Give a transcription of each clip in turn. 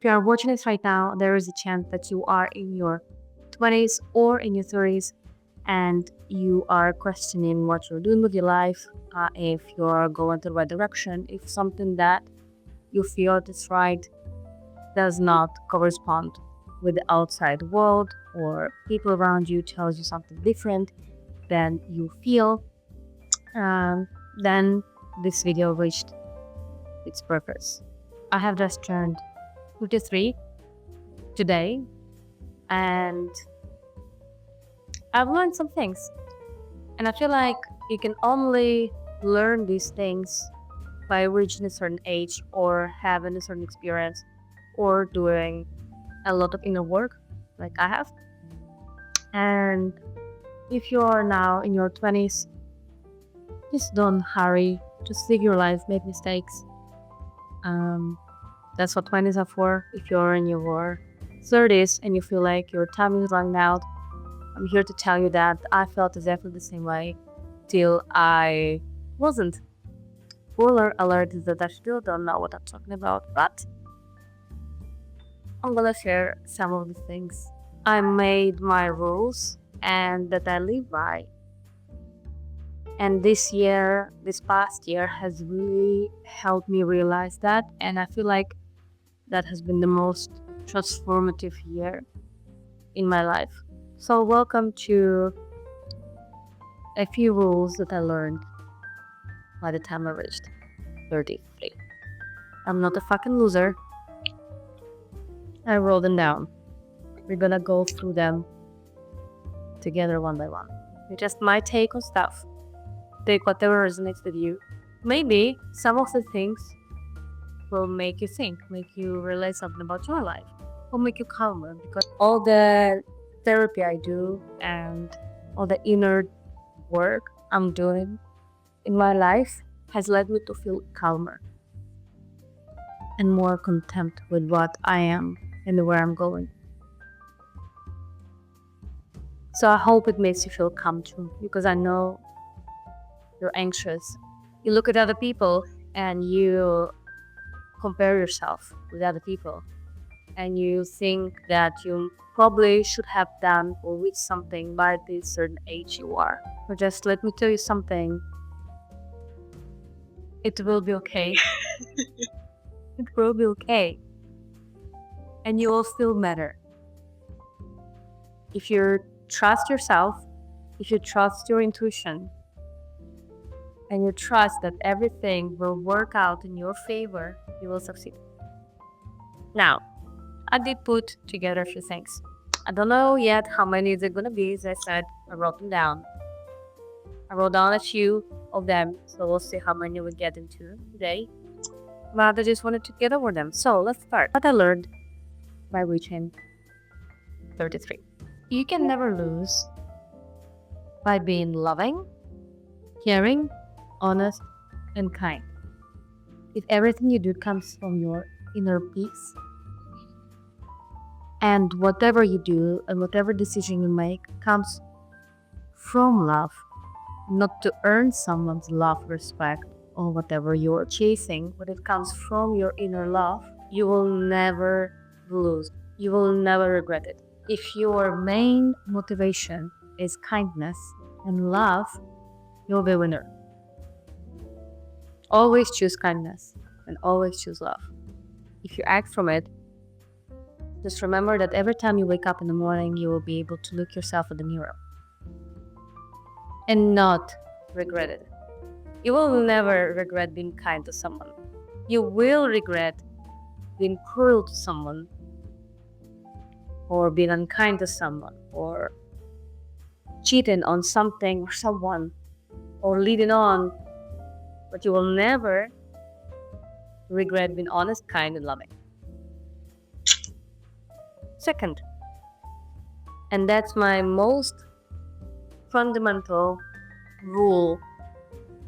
If you are watching this right now, there is a chance that you are in your 20s or in your 30s and you are questioning what you're doing with your life, if you're going the right direction, if something that you feel is right does not correspond with the outside world or people around you tells you something different than you feel, um, then this video reached its purpose. I have just turned 53 today and I've learned some things. And I feel like you can only learn these things by reaching a certain age or having a certain experience or doing a lot of inner work like I have. And if you are now in your 20s, just don't hurry. Just live your life, make mistakes. That's what 20s are for. If you're in your 30s and you feel like your time is running out, I'm here to tell you that I felt exactly the same way till I wasn't. Spoiler alert is that I still don't know what I'm talking about, but I'm gonna share some of the things I made my rules and that I live by. And this past year has really helped me realize that. And I feel like that has been the most transformative year in my life. So, welcome to a few rules that I learned by the time I reached 33. I'm not a fucking loser. I wrote them down. We're gonna go through them together one by one. It's just my take on stuff. Take whatever resonates with you. Maybe some of the things will make you think, make you realize something about your life, will make you calmer. Because all the therapy I do and all the inner work I'm doing in my life has led me to feel calmer and more content with what I am and where I'm going. So I hope it makes you feel calm too, because I know you're anxious. You look at other people and you compare yourself with other people and you think that you probably should have done or reached something by this certain age you are. But just let me tell you something. It will be okay. It will be okay. And you will feel better. If you trust yourself, if you trust your intuition, and you trust that everything will work out in your favor, you will succeed. Now, I did put together a few things. I don't know yet how many they're gonna be. As I said, I wrote them down. I wrote down a few of them, so we'll see how many we get into today. But I just wanted to get over them. So let's start. What I learned by reaching 33. You can never lose by being loving, caring, honest, and kind. If everything you do comes from your inner peace, and whatever you do and whatever decision you make comes from love, not to earn someone's love, respect, or whatever you're chasing, but it comes from your inner love, you will never lose. You will never regret it. If your main motivation is kindness and love, you'll be a winner. Always choose kindness and always choose love. If you act from it, just remember that every time you wake up in the morning, you will be able to look yourself in the mirror and not regret it. You will never regret being kind to someone. You will regret being cruel to someone or being unkind to someone or cheating on something or someone or leading on, but you will never regret being honest, kind, and loving. Second, and that's my most fundamental rule,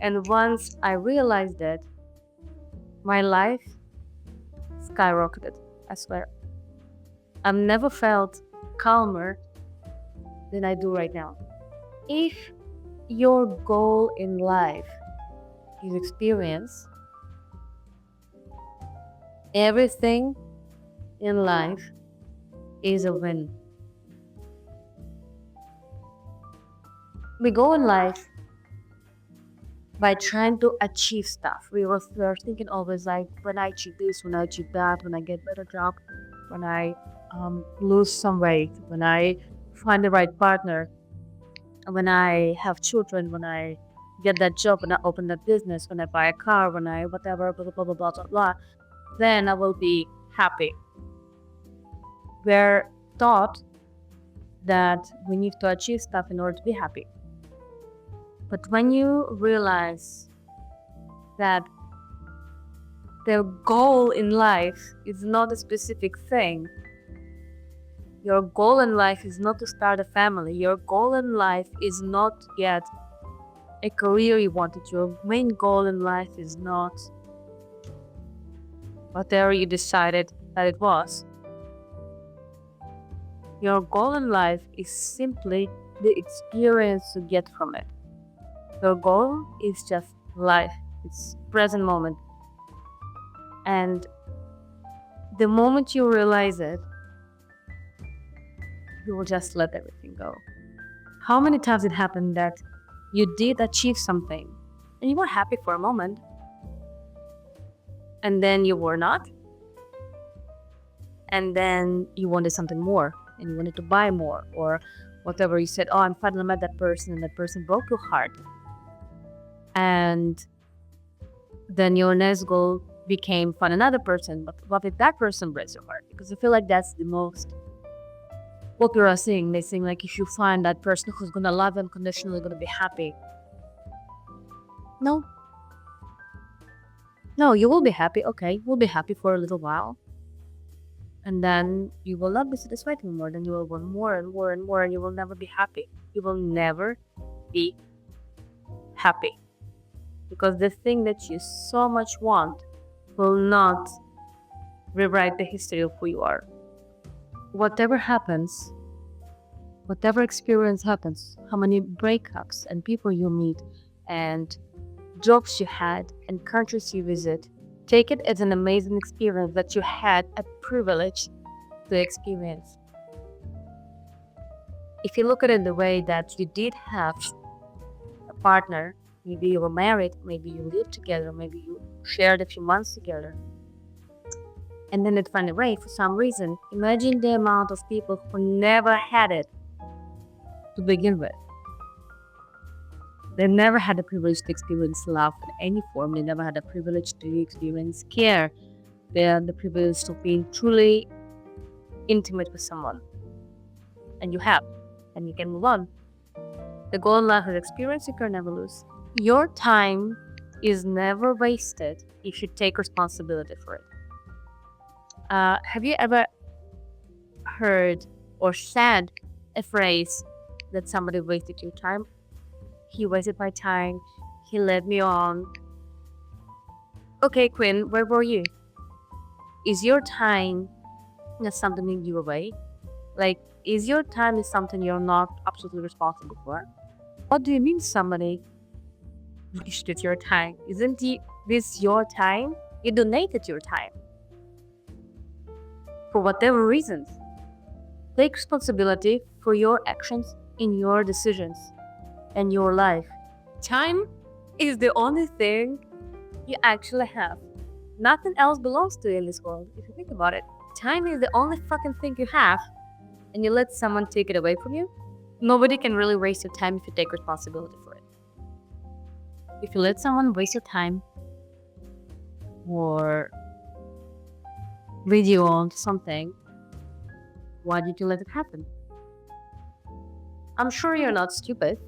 and once I realized it, my life skyrocketed, I swear. I've never felt calmer than I do right now. If your goal in life is experience, everything in life is a win. We go in life by trying to achieve stuff. We're thinking always like, when I achieve this, when I achieve that, when I get better job, when I lose some weight, when I find the right partner, when I have children, when I get that job, when I open that business, when I buy a car, when I whatever, blah, blah, blah, blah, blah, blah, blah, then I will be happy. We're taught that we need to achieve stuff in order to be happy. But when you realize that the goal in life is not a specific thing, your goal in life is not to start a family, your goal in life is not yet a career you wanted, your main goal in life is not whatever you decided that it was. Your goal in life is simply the experience you get from it. Your goal is just life. It's present moment. And the moment you realize it, you will just let everything go. How many times it happened that you did achieve something and you were happy for a moment, and then you were not, and then you wanted something more and you wanted to buy more, or whatever, you said, oh, I'm finally met that person, and that person broke your heart. And then your next goal became find another person, but what if that person breaks your heart? Because I feel like that's the most popular thing. They think like, if you find that person who's gonna love unconditionally, gonna be happy. No, you will be happy. Okay, you will be happy for a little while, and then you will not be satisfied anymore. Then you will want more and more and more, and you will never be happy. You will never be happy, because the thing that you so much want will not rewrite the history of who you are. Whatever happens, whatever experience happens, how many breakups and people you meet and jobs you had and countries you visit, take it as an amazing experience that you had a privilege to experience. If you look at it in the way that you did have a partner, maybe you were married, maybe you lived together, maybe you shared a few months together, and then it went away for some reason. Imagine the amount of people who never had it to begin with. They never had the privilege to experience love in any form. They never had the privilege to experience care. They had the privilege of being truly intimate with someone. And you have, and you can move on. The goal in life is experience you can never lose. Your time is never wasted if you take responsibility for it. Have you ever heard or said a phrase that somebody wasted your time? He wasted my time. He led me on. Okay, Quinn, where were you? Is your time something you give away? Like, is your time is something you're not absolutely responsible for? What do you mean somebody wasted your time? Isn't this your time? You donated your time. For whatever reasons. Take responsibility for your actions in your decisions and your life. Time is the only thing you actually have. Nothing else belongs to you in this world, if you think about it. Time is the only fucking thing you have, and you let someone take it away from you. Nobody can really waste your time if you take responsibility for it. If you let someone waste your time or lead you on to something, why did you let it happen? I'm sure you're not stupid.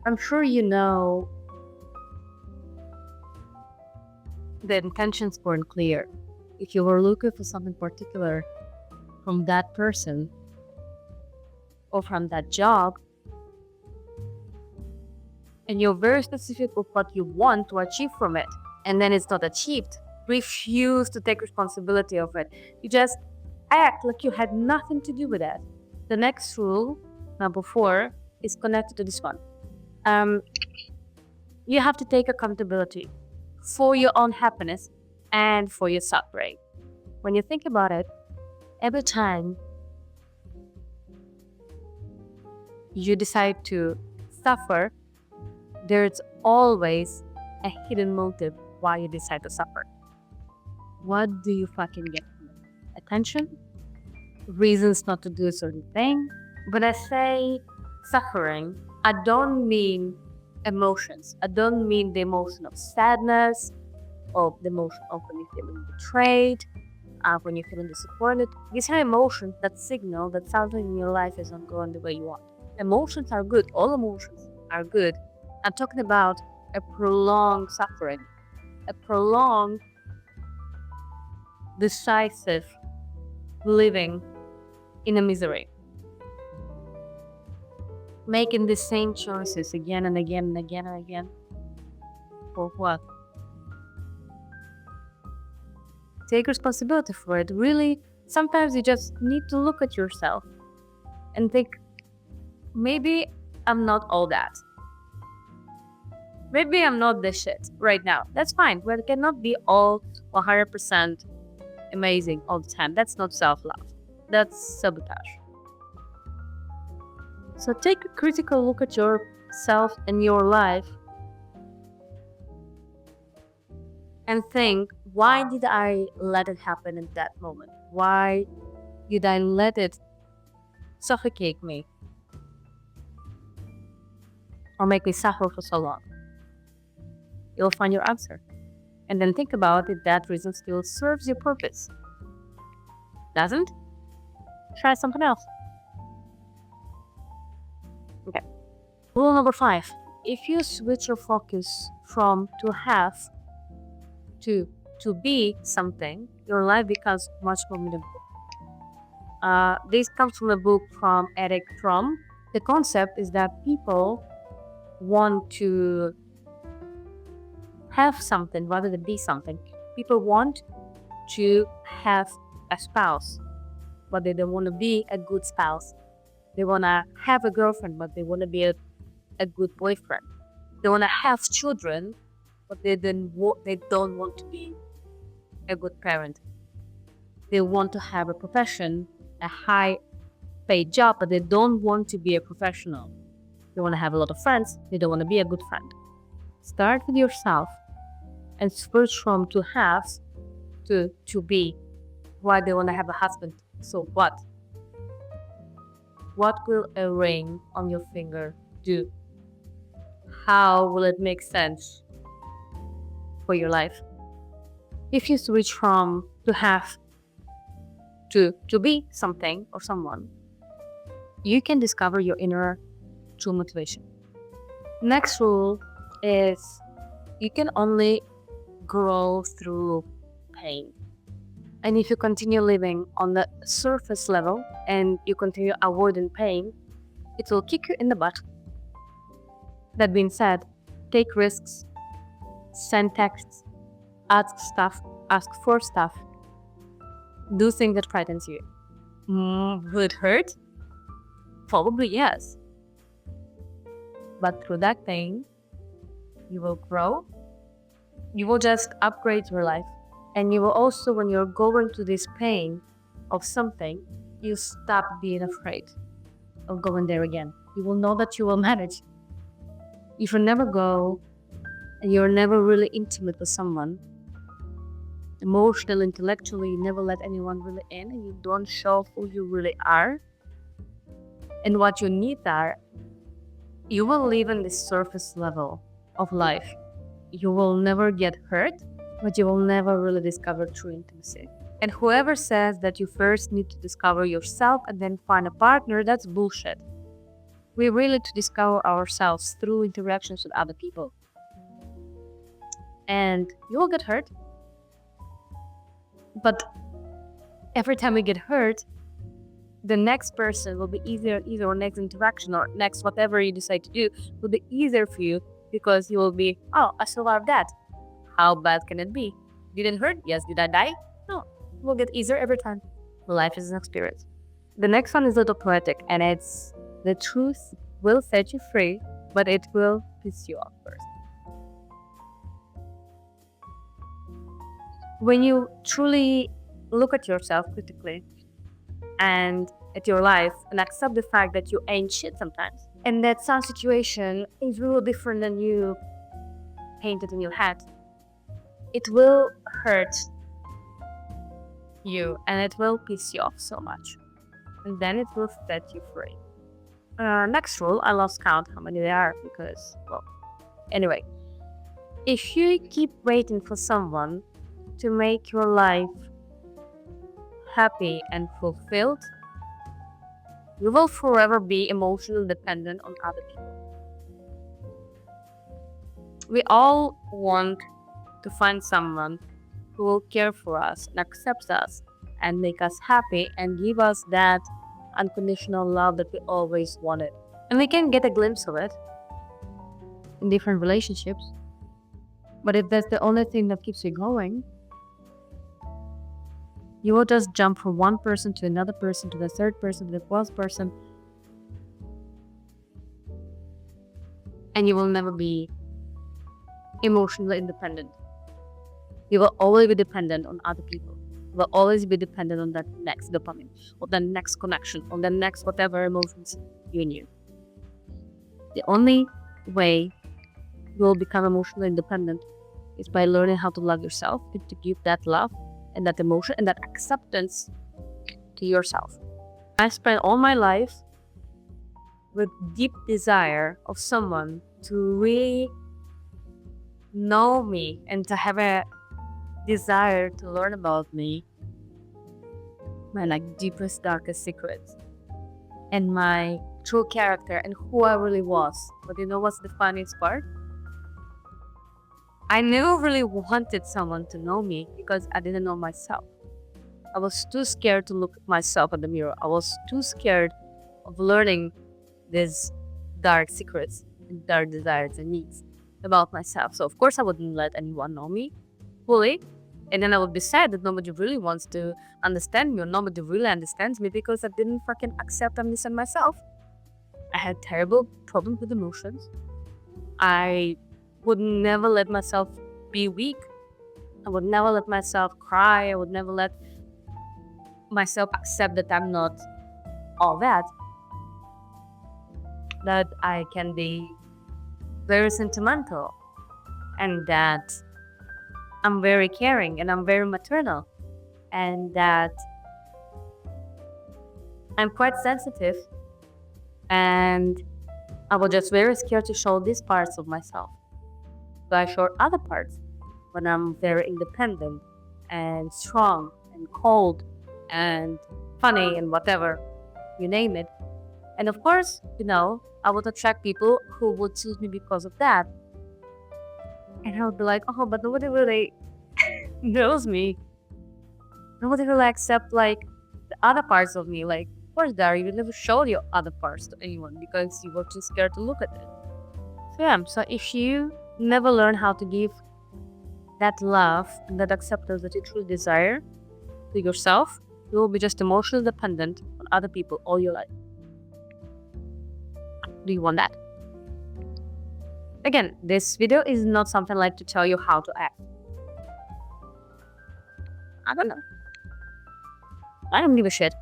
I'm sure you know the intentions weren't clear. If you were looking for something particular from that person or from that job, and you're very specific of what you want to achieve from it, and then it's not achieved, refuse to take responsibility of it. You just act like you had nothing to do with that. The next rule, number 4, is connected to this one. You have to take accountability for your own happiness and for your suffering. When you think about it, Every time you decide to suffer, there's always a hidden motive why you decide to suffer. What do you fucking get from it? Attention? Reasons not to do a certain thing? When I say suffering, I don't mean emotions. I don't mean the emotion of sadness, or the emotion of when you're feeling betrayed, when you're feeling disappointed. These are emotions that signal that something in your life is not going the way you want. Emotions are good. All emotions are good. I'm talking about a prolonged suffering, a prolonged, decisive living in a misery. Making the same choices again and again and again and again. For what? Take responsibility for it. Really, sometimes you just need to look at yourself and think, maybe I'm not all that. Maybe I'm not this shit right now. That's fine. We cannot be all 100% amazing all the time. That's not self-love. That's sabotage. So take a critical look at yourself and your life and think, why did I let it happen in that moment? Why did I let it suffocate me or make me suffer for so long? You'll find your answer. And then think about if that reason still serves your purpose. Doesn't? Try something else. Okay. Rule number 5. If you switch your focus from to have to be something, your life becomes much more meaningful. This comes from a book from Eric Fromm. The concept is that people want to have something rather than be something. People want to have a spouse, but they don't want to be a good spouse. They want to have a girlfriend, but they want to be a good boyfriend. They want to have children, but they don't want to be a good parent. They want to have a profession, a high-paid job, but they don't want to be a professional. They want to have a lot of friends. They don't want to be a good friend. Start with yourself and switch from to have to be. Why they want to have a husband? So what? What will a ring on your finger do? How will it make sense for your life? If you switch from to have to be something or someone, you can discover your inner true motivation. Next rule is you can only grow through pain. And if you continue living on the surface level and you continue avoiding pain, it will kick you in the butt. That being said, take risks, send texts, ask for stuff, do things that frightens you. Will it hurt? Probably yes. But through that pain, you will grow. You will just upgrade your life. And you will also, when you're going through this pain of something, you stop being afraid of going there again. You will know that you will manage. If you never go and you're never really intimate with someone, emotionally, intellectually, you never let anyone really in, and you don't show who you really are and what your needs are, you will live in this surface level of life. You will never get hurt, but you will never really discover true intimacy. And whoever says that you first need to discover yourself and then find a partner, that's bullshit. We really need to discover ourselves through interactions with other people. And you will get hurt. But every time you get hurt, the next person will be easier, or next interaction or next whatever you decide to do will be easier for you, because you will be, oh, I survived that. How bad can it be? Didn't hurt? Yes. Did I die? No. It will get easier every time. Life is an experience. The next one is a little poetic, and it's, the truth will set you free, but it will piss you off first. When you truly look at yourself critically and at your life and accept the fact that you ain't shit sometimes. And that some situation is really different than you painted in your head. It will hurt you and it will piss you off so much. And then it will set you free. Next rule, I lost count how many there are because, well, anyway. If you keep waiting for someone to make your life happy and fulfilled, you will forever be emotionally dependent on other people. We all want to find someone who will care for us and accept us and make us happy and give us that unconditional love that we always wanted. And we can get a glimpse of it in different relationships. But if that's the only thing that keeps you going, you will just jump from one person to another person, to the third person, to the fourth person. And you will never be emotionally independent. You will always be dependent on other people. You will always be dependent on that next dopamine, or the next connection, or the next whatever emotions you knew. The only way you will become emotionally independent is by learning how to love yourself and to give that love and that emotion and that acceptance to yourself. I spent all my life with deep desire of someone to really know me and to have a desire to learn about me, my deepest, darkest secrets, and my true character and who I really was. But you know what's the funniest part? I never really wanted someone to know me because I didn't know myself. I was too scared to look at myself in the mirror. I was too scared of learning these dark secrets and dark desires and needs about myself. So of course I wouldn't let anyone know me fully. And then I would be sad that nobody really wants to understand me or nobody really understands me because I didn't fucking accept and listen myself. I had terrible problems with emotions. I would never let myself be weak. I would never let myself cry. I would never let myself accept that I'm not all that. That I can be very sentimental and that I'm very caring and I'm very maternal and that I'm quite sensitive and I was just very scared to show these parts of myself. So I show other parts when I'm very independent and strong and cold and funny and whatever, you name it. And of course, I would attract people who would choose me because of that. And I would be like, oh, but nobody really knows me. Nobody really accepts the other parts of me. Like, of course, Dari, you never showed your other parts to anyone because you were too scared to look at it. So yeah, so if you never learn how to give that love and that acceptance that you truly desire to yourself, you will be just emotionally dependent on other people all your life. Do you want that? Again, this video is not something like to tell you how to act. I don't know. I don't give a shit.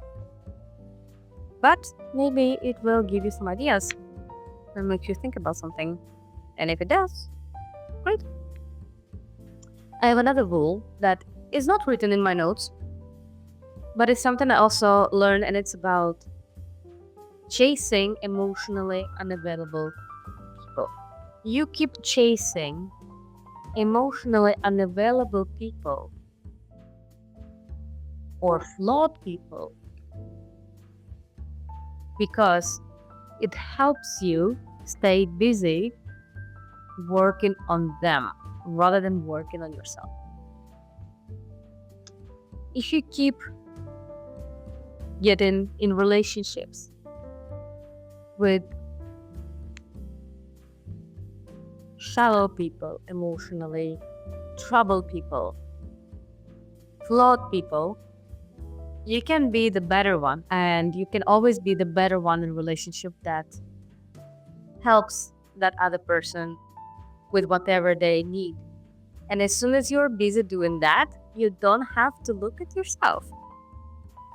But maybe it will give you some ideas and make you think about something. And if it does, great. I have another rule that is not written in my notes, but it's something I also learned, and it's about chasing emotionally unavailable people. You keep chasing emotionally unavailable people or flawed people because it helps you stay busy working on them rather than working on yourself. If you keep getting in relationships with shallow people, emotionally troubled people, flawed people, you can be the better one, and you can always be the better one in a relationship that helps that other person with whatever they need. And as soon as you're busy doing that, you don't have to look at yourself.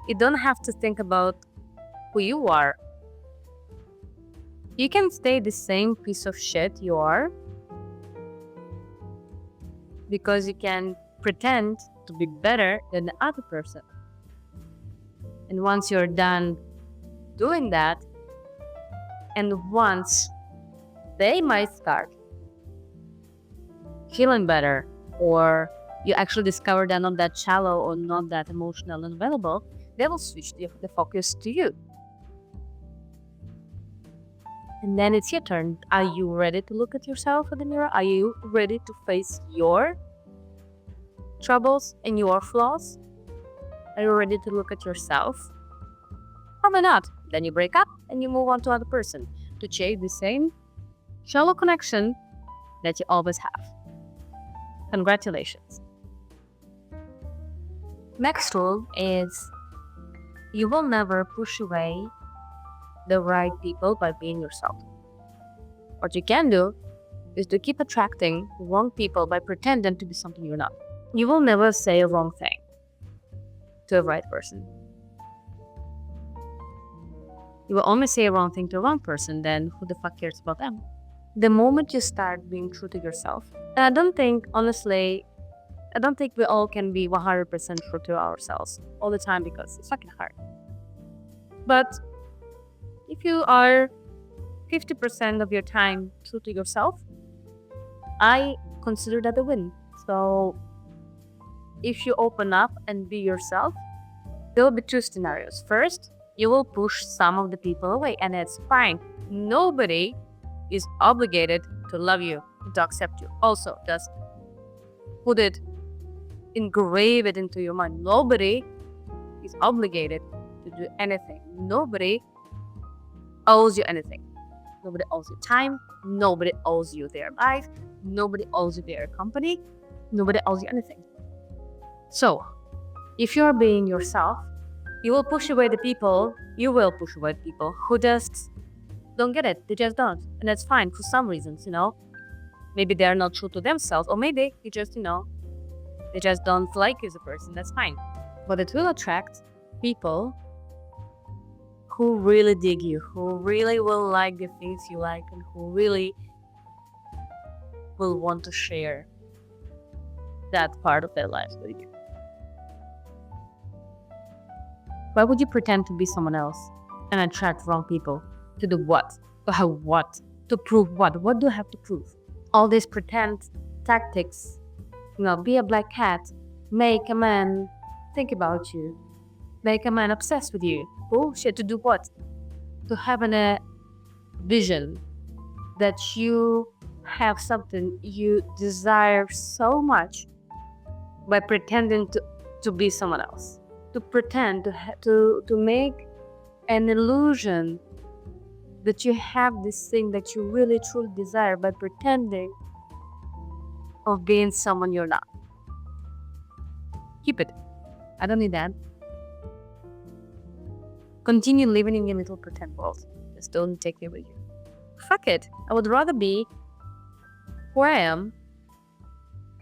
You don't have to think about who you are. You can stay the same piece of shit you are because you can pretend to be better than the other person. And once you're done doing that, and once they might start feeling better, or you actually discover they're not that shallow or not that emotional and available, they will switch the focus to you. And then it's your turn. Are you ready to look at yourself in the mirror? Are you ready to face your troubles and your flaws? Are you ready to look at yourself? Probably not. Then you break up and you move on to other person to chase the same shallow connection that you always have. Congratulations. Next rule is you will never push away the right people by being yourself. What you can do is to keep attracting wrong people by pretending to be something you're not. You will never say a wrong thing to a right person. You will only say a wrong thing to a wrong person, then who the fuck cares about them? The moment you start being true to yourself, and I don't think we all can be 100% true to ourselves all the time because it's fucking hard. But if you are 50% of your time true to yourself, I consider that a win. So if you open up and be yourself, there will be two scenarios. First, you will push some of the people away, and it's fine. Nobody is obligated to love you, to accept you. Also, just engrave it into your mind. Nobody is obligated to do anything. Nobody owes you anything. Nobody owes you time. Nobody owes you their life. Nobody owes you their company. Nobody owes you anything. So, if you're being yourself, you will push away the people who just don't get it. They just don't. And that's fine for some reasons, Maybe they're not true to themselves, or maybe they just, they just don't like you as a person. That's fine. But it will attract people who really dig you, who really will like the things you like, and who really will want to share that part of their lives with you. Why would you pretend to be someone else and attract wrong people? To do what? To have what? To prove what? What do you have to prove? All these pretend tactics, be a black cat, make a man think about you, make a man obsessed with you. Bullshit. To do what? To have a vision that you have something you desire so much by pretending to be someone else. To pretend to make an illusion that you have this thing that you really truly desire by pretending of being someone you're not. Keep it. I don't need that. Continue living in your little pretend world. Just don't take me with you. Fuck it. I would rather be who I am,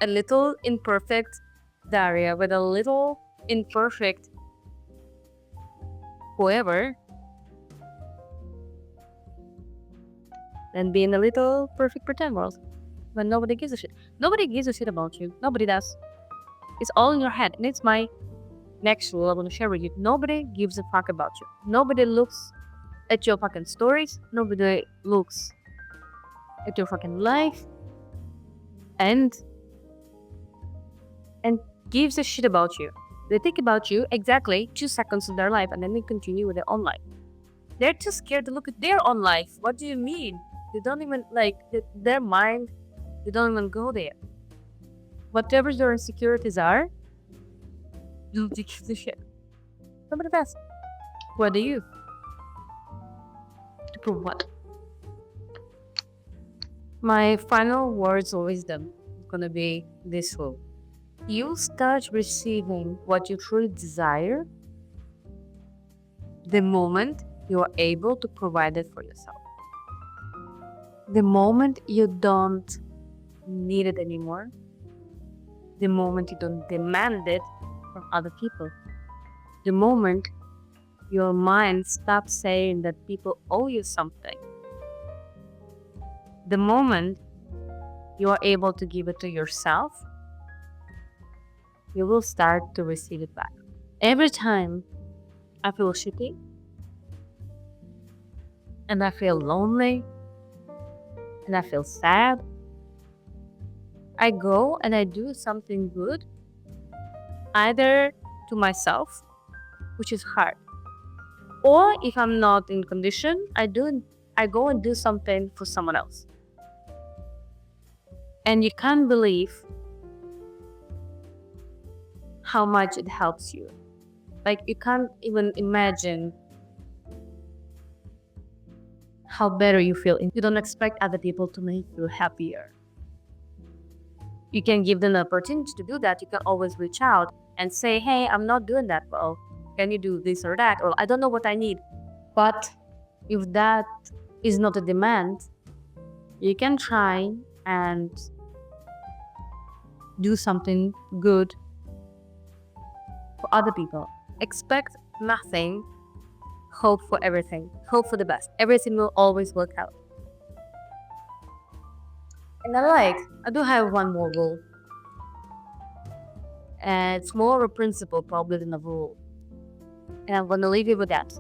a little imperfect Daria with a little imperfect whoever, than be in a little perfect pretend world when nobody gives a shit. Nobody gives a shit about you. Nobody does. It's all in your head. And it's my next rule I want to share with you. Nobody gives a fuck about you. Nobody looks at your fucking stories. Nobody looks at your fucking life and gives a shit about you. They think about you exactly 2 seconds of their life, and then they continue with their own life. They're too scared to look at their own life. What do you mean? They don't even their mind. They don't even go there. Whatever their insecurities are, they'll give the shit. Nobody does. What do you? To prove what? My final words of wisdom is gonna be this rule. You start receiving what you truly desire the moment you are able to provide it for yourself. The moment you don't need it anymore. The moment you don't demand it from other people. The moment your mind stops saying that people owe you something. The moment you are able to give it to yourself, you will start to receive it back. Every time I feel shitty and I feel lonely and I feel sad, I go and I do something good, either to myself, which is hard, or if I'm not in condition, I go and do something for someone else. And you can't believe how much it helps you. Like, you can't even imagine how better you feel. You don't expect other people to make you happier. You can give them the opportunity to do that. You can always reach out and say, hey, I'm not doing that well. Can you do this or that? Or I don't know what I need. But if that is not a demand, you can try and do something good for other people. Expect nothing, hope for everything, hope for the best. Everything will always work out. And I do have one more rule. And it's more a principle probably than a rule. And I'm gonna leave you with that.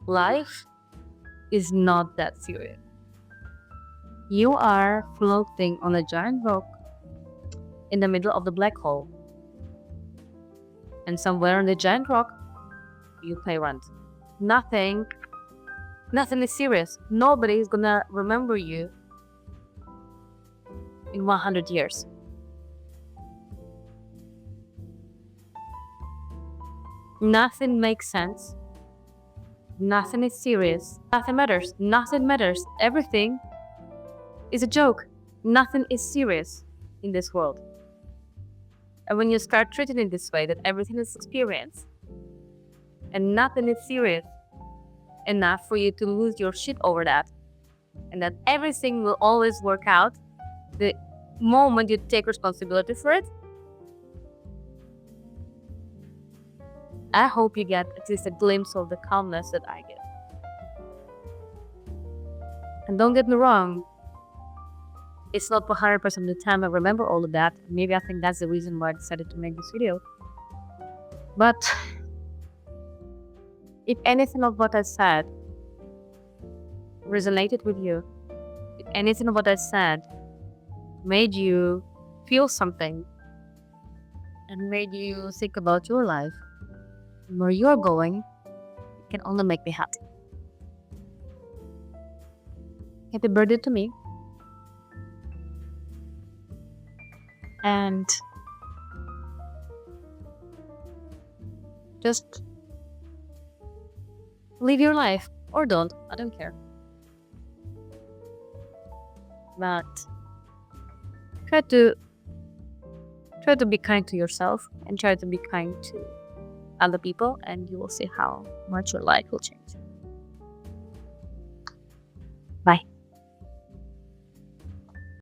Life is not that serious. You are floating on a giant rock in the middle of the black hole. And somewhere on the giant rock, you pay rent. Nothing is serious. Nobody is gonna remember you in 100 years. Nothing makes sense. Nothing is serious. Nothing matters. Nothing matters. Everything is a joke. Nothing is serious in this world. And when you start treating it this way, that everything is experience and nothing is serious enough for you to lose your shit over that, and that everything will always work out the moment you take responsibility for it, I hope you get at least a glimpse of the calmness that I get. And don't get me wrong, it's not 100% of the time I remember all of that. Maybe I think that's the reason why I decided to make this video. But if anything of what I said resonated with you, if anything of what I said made you feel something and made you think about your life and where you're going, it can only make me happy. Happy birthday to me. And just live your life, or don't. I don't care. But try to be kind to yourself and try to be kind to other people, and you will see how much your life will change.